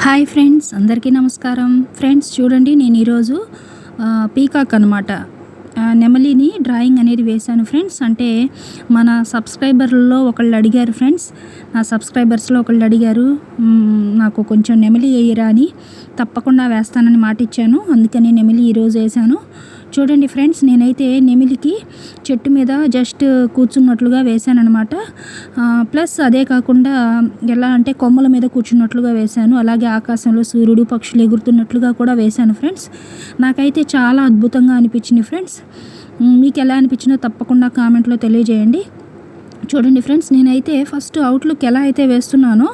Hi friends, అందరికీ నమస్కారం. Friends చూడండి, నేను ఈరోజు పీకాక్ అనమాట నెమలిని డ్రాయింగ్ అనేది వేశాను ఫ్రెండ్స్. అంటే మన సబ్స్క్రైబర్లలో ఒకళ్ళు అడిగారు ఫ్రెండ్స్, నా సబ్స్క్రైబర్స్లో ఒకళ్ళు అడిగారు నాకు కొంచెం నెమలి వేయరా అని. తప్పకుండా వేస్తానని మాట ఇచ్చాను, అందుకని నెమలి ఈరోజు వేశాను. చూడండి ఫ్రెండ్స్, నేనైతే నెమిలికి చెట్టు మీద జస్ట్ కూర్చున్నట్లుగా వేశాను అనమాట. ప్లస్ అదే కాకుండా ఎలా అంటే కొమ్మల మీద కూర్చున్నట్లుగా వేశాను. అలాగే ఆకాశంలో సూర్యుడు పక్షులు ఎగురుతున్నట్లుగా కూడా వేశాను ఫ్రెండ్స్. నాకైతే చాలా అద్భుతంగా అనిపించింది ఫ్రెండ్స్. మీకు ఎలా అనిపించిందో తప్పకుండా కామెంట్లో తెలియజేయండి. చూడండి ఫ్రెండ్స్, నేనైతే ఫస్ట్ అవుట్లుక్ ఎలా అయితే వేస్తున్నానో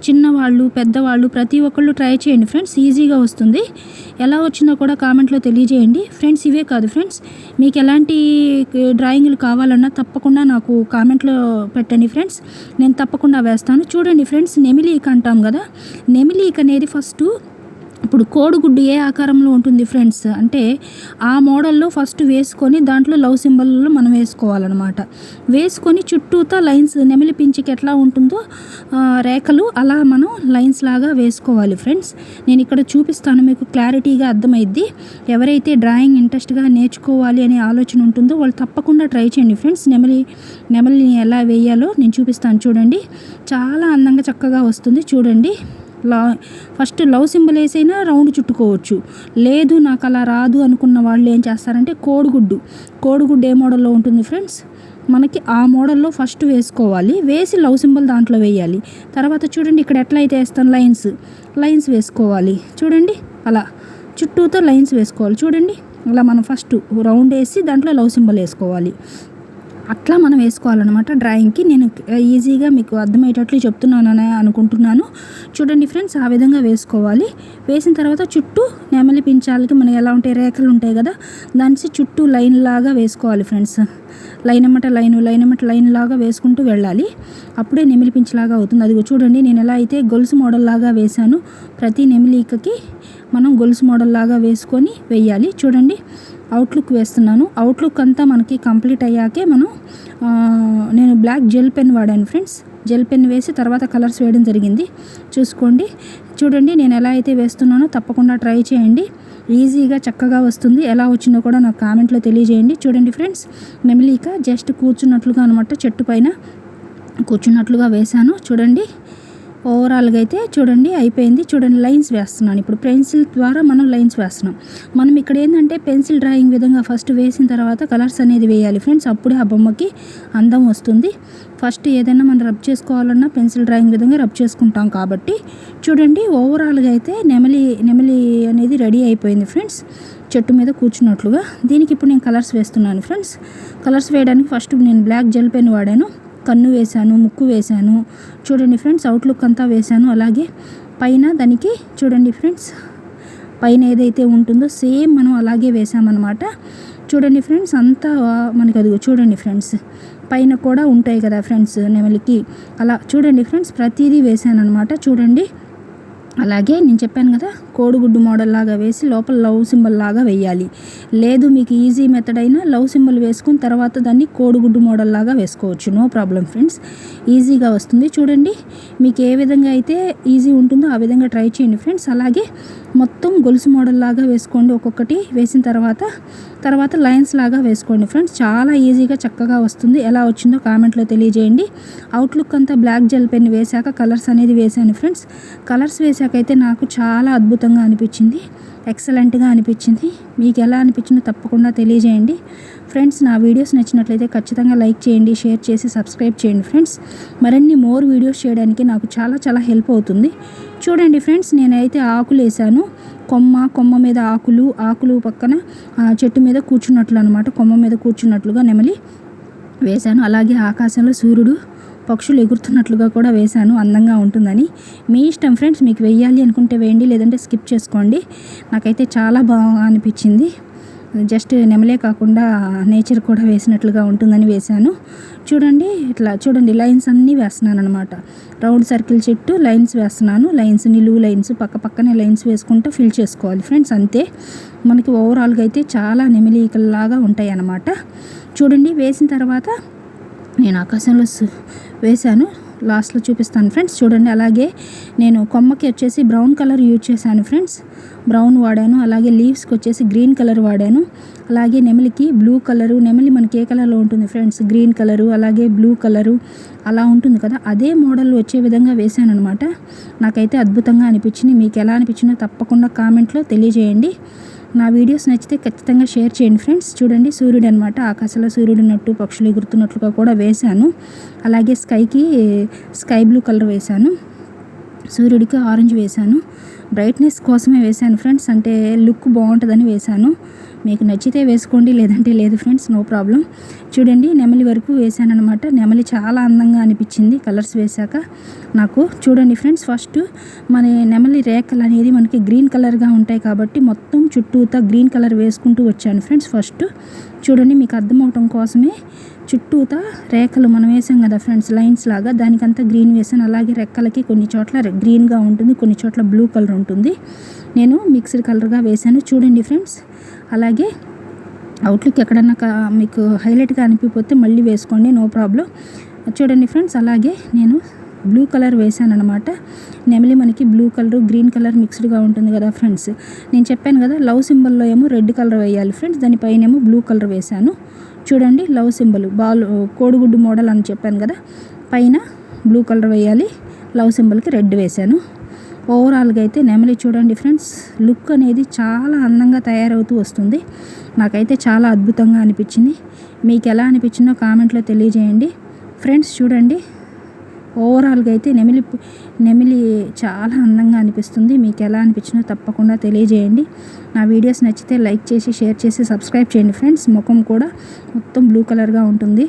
చిన్నవాళ్ళు పెద్దవాళ్ళు ప్రతి ఒక్కళ్ళు ట్రై చేయండి ఫ్రెండ్స్. ఈజీగా వస్తుంది. ఎలా వచ్చిందో కూడా కామెంట్లో తెలియజేయండి ఫ్రెండ్స్. ఇవే కాదు ఫ్రెండ్స్, మీకు ఎలాంటి డ్రాయింగ్లు కావాలన్నా తప్పకుండా నాకు కామెంట్లో పెట్టండి ఫ్రెండ్స్, నేను తప్పకుండా వేస్తాను. చూడండి ఫ్రెండ్స్, నెమిలీక అంటాం కదా, నెమిలీక అనేది ఫస్ట్ ఇప్పుడు కోడిగుడ్డు ఏ ఆకారంలో ఉంటుంది ఫ్రెండ్స్ అంటే ఆ మోడల్లో ఫస్ట్ వేసుకొని దాంట్లో లవ్ సింబల్లో మనం వేసుకోవాలన్నమాట. వేసుకొని చుట్టూతా లైన్స్ నెమిలి పించికి ఎట్లా ఉంటుందో రేఖలు అలా మనం లైన్స్ లాగా వేసుకోవాలి ఫ్రెండ్స్. నేను ఇక్కడ చూపిస్తాను, మీకు క్లారిటీగా అర్థమైద్ది. ఎవరైతే డ్రాయింగ్ ఇంట్రెస్ట్గా నేర్చుకోవాలి అనే ఆలోచన ఉంటుందో వాళ్ళు తప్పకుండా ట్రై చేయండి ఫ్రెండ్స్. నెమలిని ఎలా వేయాలో నేను చూపిస్తాను. చూడండి, చాలా అందంగా చక్కగా వస్తుంది. చూడండి, ఫస్ట్ లవ్ సింబల్ వేసైనా రౌండ్ చుట్టుకోవచ్చు. లేదు నాకు అలా రాదు అనుకున్న వాళ్ళు ఏం చేస్తారంటే కోడిగుడ్డు ఏ మోడల్లో ఉంటుంది ఫ్రెండ్స్, మనకి ఆ మోడల్లో ఫస్ట్ వేసుకోవాలి. వేసి లవ్ సింబల్ దాంట్లో వేయాలి. తర్వాత చూడండి, ఇక్కడ ఎట్లా అయితే వేస్తాను లైన్స్ వేసుకోవాలి. చూడండి, అలా చుట్టూతో లైన్స్ వేసుకోవాలి. చూడండి, అలా మనం ఫస్ట్ రౌండ్ వేసి దాంట్లో లవ్ సింబల్ వేసుకోవాలి. అట్లా మనం వేసుకోవాలన్నమాట డ్రాయింగ్కి. నేను ఈజీగా మీకు అర్థమయ్యేటట్లు చెప్తున్నానని అనుకుంటున్నాను. చూడండి ఫ్రెండ్స్, ఆ విధంగా వేసుకోవాలి. వేసిన తర్వాత చుట్టూ నెమలి పించాలకి మనకి ఎలా ఉంటాయి, రేఖలు ఉంటాయి కదా, దానికి చుట్టూ లైన్ లాగా వేసుకోవాలి ఫ్రెండ్స్. లైన్ ఎమ్మట లాగా వేసుకుంటూ వెళ్ళాలి. అప్పుడే నెమిలి పించలాగా అవుతుంది. అది చూడండి, నేను ఎలా అయితే గొలుసు మోడల్ లాగా వేశాను. ప్రతి నెమిలికకి మనం గొలుసు మోడల్ లాగా వేసుకొని వేయాలి. చూడండి, అవుట్లుక్ వేస్తున్నాను. అవుట్లుక్ అంతా మనకి కంప్లీట్ అయ్యాకే నేను బ్లాక్ జెల్ పెన్ వాడాను ఫ్రెండ్స్. జెల్ పెన్ వేసి తర్వాత కలర్స్ వేయడం జరిగింది. చూసుకోండి. చూడండి, నేను ఎలా అయితే వేస్తున్నానో తప్పకుండా ట్రై చేయండి. ఈజీగా చక్కగా వస్తుంది. ఎలా వచ్చిందో కూడా నాకు కామెంట్లో తెలియజేయండి. చూడండి ఫ్రెండ్స్, నెమిలిక జస్ట్ కూర్చున్నట్లుగా అనమాట, చెట్టు పైన కూర్చున్నట్లుగా వేశాను. చూడండి, ఓవరాల్గా అయితే చూడండి అయిపోయింది. చూడండి, లైన్స్ వేస్తున్నాను. ఇప్పుడు పెన్సిల్ ద్వారా మనం లైన్స్ వేస్తున్నాం. మనం ఇక్కడ ఏంటంటే పెన్సిల్ డ్రాయింగ్ విధంగా ఫస్ట్ వేసిన తర్వాత కలర్స్ అనేది వేయాలి ఫ్రెండ్స్. అప్పుడే ఆ బొమ్మకి అందం వస్తుంది. ఫస్ట్ ఏదైనా మనం రబ్ చేసుకోవాలన్నా పెన్సిల్ డ్రాయింగ్ విధంగా రబ్ చేసుకుంటాం కాబట్టి. చూడండి, ఓవరాల్గా అయితే నెమలి అనేది రెడీ అయిపోయింది ఫ్రెండ్స్, చెట్టు మీద కూర్చున్నట్లుగా. దీనికి ఇప్పుడు నేను కలర్స్ వేస్తున్నాను ఫ్రెండ్స్. కలర్స్ వేయడానికి ఫస్ట్ నేను బ్లాక్ జెల్ పెన్ వాడాను. కన్ను వేశాను, ముక్కు వేశాను. చూడండి ఫ్రెండ్స్, అవుట్లుక్ అంతా వేశాను. అలాగే పైన దానికి చూడండి ఫ్రెండ్స్, పైన ఏదైతే ఉంటుందో సేమ్ మనం అలాగే వేసామన్నమాట. చూడండి ఫ్రెండ్స్, అంతా మనకి అదిగో చూడండి ఫ్రెండ్స్, పైన కూడా ఉంటాయి కదా ఫ్రెండ్స్ నెమలికి, అలా చూడండి ఫ్రెండ్స్ ప్రతిదీ వేసాను అనమాట. చూడండి, అలాగే నేను చెప్పాను కదా, కోడిగుడ్డు మోడల్ లాగా వేసి లోపల లవ్ సింబల్ లాగా వేయాలి. లేదు మీకు ఈజీ మెథడ్ అయినా లవ్ సింబల్ వేసుకుని తర్వాత దాన్ని కోడిగుడ్డు మోడల్ లాగా వేసుకోవచ్చు, నో ప్రాబ్లం ఫ్రెండ్స్. ఈజీగా వస్తుంది. చూడండి, మీకు ఏ విధంగా అయితే ఈజీ ఉంటుందో ఆ విధంగా ట్రై చేయండి ఫ్రెండ్స్. అలాగే మొత్తం గొలుసు మోడల్ లాగా వేసుకోండి. ఒక్కొక్కటి వేసిన తర్వాత లైన్స్ లాగా వేసుకోండి ఫ్రెండ్స్. చాలా ఈజీగా చక్కగా వస్తుంది. ఎలా వచ్చిందో కామెంట్లో తెలియజేయండి. అవుట్లుక్ అంతా బ్లాక్ జెల్ పెన్ వేశాక కలర్స్ అనేది వేశాను ఫ్రెండ్స్. కలర్స్ వేశాకైతే నాకు చాలా అద్భుతంగా అనిపించింది, ఎక్సలెంట్గా అనిపించింది. మీకు ఎలా అనిపించిందో తప్పకుండా తెలియజేయండి ఫ్రెండ్స్. నా వీడియోస్ నచ్చినట్లయితే ఖచ్చితంగా లైక్ చేయండి, షేర్ చేసి సబ్స్క్రైబ్ చేయండి ఫ్రెండ్స్. మరిన్ని మోర్ వీడియోస్ చేయడానికి నాకు చాలా హెల్ప్ అవుతుంది. చూడండి ఫ్రెండ్స్, నేనైతే ఆకులు వేసాను. కొమ్మ మీద ఆకులు పక్కన చెట్టు మీద కూర్చున్నట్లు అనమాట, కొమ్మ మీద కూర్చున్నట్లుగా నెమలి వేశాను. అలాగే ఆకాశంలో సూర్యుడు పక్షులు ఎగురుతున్నట్లుగా కూడా వేశాను, అందంగా ఉంటుందని. మీ ఇష్టం ఫ్రెండ్స్, మీకు వేయాలి అనుకుంటే వేయండి, లేదంటే స్కిప్ చేసుకోండి. నాకైతే చాలా బాగా అనిపించింది. జస్ట్ నెమలే కాకుండా నేచర్ కూడా వేసినట్లుగా ఉంటుందని వేశాను. చూడండి, ఇట్లా చూడండి లైన్స్ అన్నీ వేస్తున్నాను అనమాట. రౌండ్ సర్కిల్ చెట్టు లైన్స్ వేస్తున్నాను. లైన్స్ నిలువు లైన్స్ పక్కనే లైన్స్ వేసుకుంటూ ఫిల్ చేసుకోవాలి ఫ్రెండ్స్. అంతే, మనకి ఓవరాల్గా అయితే చాలా నెమలికల్లాగా ఉంటాయి అన్నమాట. చూడండి, వేసిన తర్వాత నేను ఆకాశంలో వేశాను. లాస్ట్లో చూపిస్తాను ఫ్రెండ్స్. చూడండి, అలాగే నేను కొమ్మకి వచ్చేసి బ్రౌన్ కలర్ యూజ్ చేశాను ఫ్రెండ్స్. బ్రౌన్ వాడాను. అలాగే లీవ్స్కి వచ్చేసి గ్రీన్ కలర్ వాడాను. అలాగే నెమలికి బ్లూ కలరు, నెమలి మనకి ఏ కలర్లో ఉంటుంది ఫ్రెండ్స్, గ్రీన్ కలరు అలాగే బ్లూ కలరు అలా ఉంటుంది కదా, అదే మోడల్ వచ్చే విధంగా వేశాను అనమాట. నాకైతే అద్భుతంగా అనిపించింది. మీకు ఎలా అనిపించిందో తప్పకుండా కామెంట్లో తెలియజేయండి. నా వీడియోస్ నచ్చితే ఖచ్చితంగా షేర్ చేయండి ఫ్రెండ్స్. చూడండి, సూర్యుడు అనమాట, ఆకాశంలో సూర్యుడు ఉన్నట్టు పక్షులు ఎగురుతున్నట్లుగా కూడా వేశాను. అలాగే స్కైకి స్కై బ్లూ కలర్ వేశాను, సూర్యుడికి ఆరెంజ్ వేశాను. బ్రైట్నెస్ కోసమే వేశాను ఫ్రెండ్స్, అంటే లుక్ బాగుంటుందని వేశాను. మీకు నచ్చితే వేసుకోండి, లేదంటే లేదు ఫ్రెండ్స్, నో ప్రాబ్లం. చూడండి, నెమలి వరకు వేసాను అనమాట. నెమలి చాలా అందంగా అనిపించింది కలర్స్ వేశాక నాకు. చూడండి ఫ్రెండ్స్, ఫస్ట్ మన నెమలి రేఖలు అనేది మనకి గ్రీన్ కలర్గా ఉంటాయి కాబట్టి మొత్తం చుట్టూతా గ్రీన్ కలర్ వేసుకుంటూ వచ్చాను ఫ్రెండ్స్. ఫస్ట్ చూడండి, మీకు అర్థమవటం కోసమే చుట్టూతా రేఖలు మనం వేసాం కదా ఫ్రెండ్స్, లైన్స్ లాగా, దానికంతా గ్రీన్ వేసాను. అలాగే రెక్కలకి కొన్ని చోట్ల గ్రీన్గా ఉంటుంది, కొన్ని చోట్ల బ్లూ కలర్ ఉంటుంది. నేను మిక్స్డ్ కలర్గా వేసాను. చూడండి ఫ్రెండ్స్, అలాగే అవుట్లుక్ ఎక్కడన్నా మీకు హైలైట్గా అనిపిపోతే మళ్ళీ వేసుకోండి, నో ప్రాబ్లం. చూడండి ఫ్రెండ్స్, అలాగే నేను బ్లూ కలర్ వేసాను అనమాట. నెమలి మనకి బ్లూ కలర్ గ్రీన్ కలర్ మిక్స్డ్గా ఉంటుంది కదా ఫ్రెండ్స్. నేను చెప్పాను కదా, లవ్ సింబల్లో ఏమో రెడ్ కలర్ వేయాలి ఫ్రెండ్స్, దానిపైన ఏమో బ్లూ కలర్ వేసాను. చూడండి, లవ్ సింబల్ కోడిగుడ్డు మోడల్ అని చెప్పాను కదా, పైన బ్లూ కలర్ వేయాలి, లవ్ సింబల్కి రెడ్ వేసాను. ఓవరాల్గా అయితే నెమలి చూడండి ఫ్రెండ్స్, లుక్ అనేది చాలా అందంగా తయారవుతూ వస్తుంది. నాకైతే చాలా అద్భుతంగా అనిపించింది. మీకు ఎలా అనిపించిందో కామెంట్లో తెలియజేయండి ఫ్రెండ్స్. చూడండి, ఓవరాల్గా అయితే నెమలి చాలా అందంగా అనిపిస్తుంది. మీకు ఎలా అనిపించిందో తప్పకుండా తెలియజేయండి. నా వీడియోస్ నచ్చితే లైక్ చేసి, షేర్ చేసి, సబ్స్క్రైబ్ చేయండి ఫ్రెండ్స్. ముఖం కూడా మొత్తం బ్లూ కలర్గా ఉంటుంది.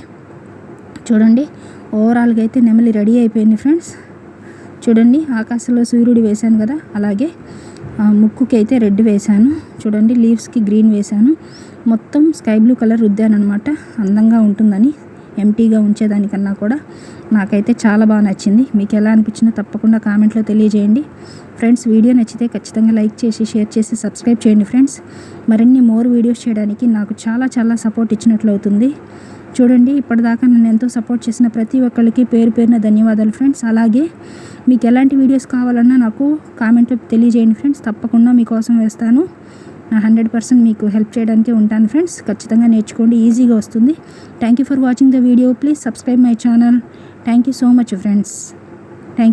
చూడండి, ఓవరాల్గా అయితే నెమలి రెడీ అయిపోయింది ఫ్రెండ్స్. చూడండి, ఆకాశంలో సూర్యుడు వేశాను కదా, అలాగే ముక్కుకి అయితే రెడ్ వేశాను. చూడండి, లీవ్స్కి గ్రీన్ వేశాను. మొత్తం స్కై బ్లూ కలర్ రుద్దాను అనమాట, అందంగా ఉంటుందని. ఎంటీగా ఉంచేదానికన్నా కూడా నాకైతే చాలా బాగా నచ్చింది. మీకు ఎలా అనిపించిందో తప్పకుండా కామెంట్లో తెలియజేయండి ఫ్రెండ్స్. వీడియో నచ్చితే ఖచ్చితంగా లైక్ చేసి, షేర్ చేసి, సబ్స్క్రైబ్ చేయండి ఫ్రెండ్స్. మరిన్ని మోర్ వీడియోస్ చేయడానికి నాకు చాలా సపోర్ట్ ఇచ్చినట్లు అవుతుంది. చూడండి, ఇప్పటిదాకా నన్ను ఎంతో సపోర్ట్ చేసిన ప్రతి ఒక్కరికి పేరు పేరున ధన్యవాదాలు ఫ్రెండ్స్. అలాగే మీకు ఎలాంటి వీడియోస్ కావాలన్నా నాకు కామెంట్లో తెలియజేయండి ఫ్రెండ్స్. తప్పకుండా మీకోసం వేస్తాను. నా 100% మీకు హెల్ప్ చేయడానికి ఉంటాను ఫ్రెండ్స్. ఖచ్చితంగా నేర్చుకోండి, ఈజీగా వస్తుంది. Thank you for watching the video. Please subscribe my channel. Thank you so much friends. Thank you.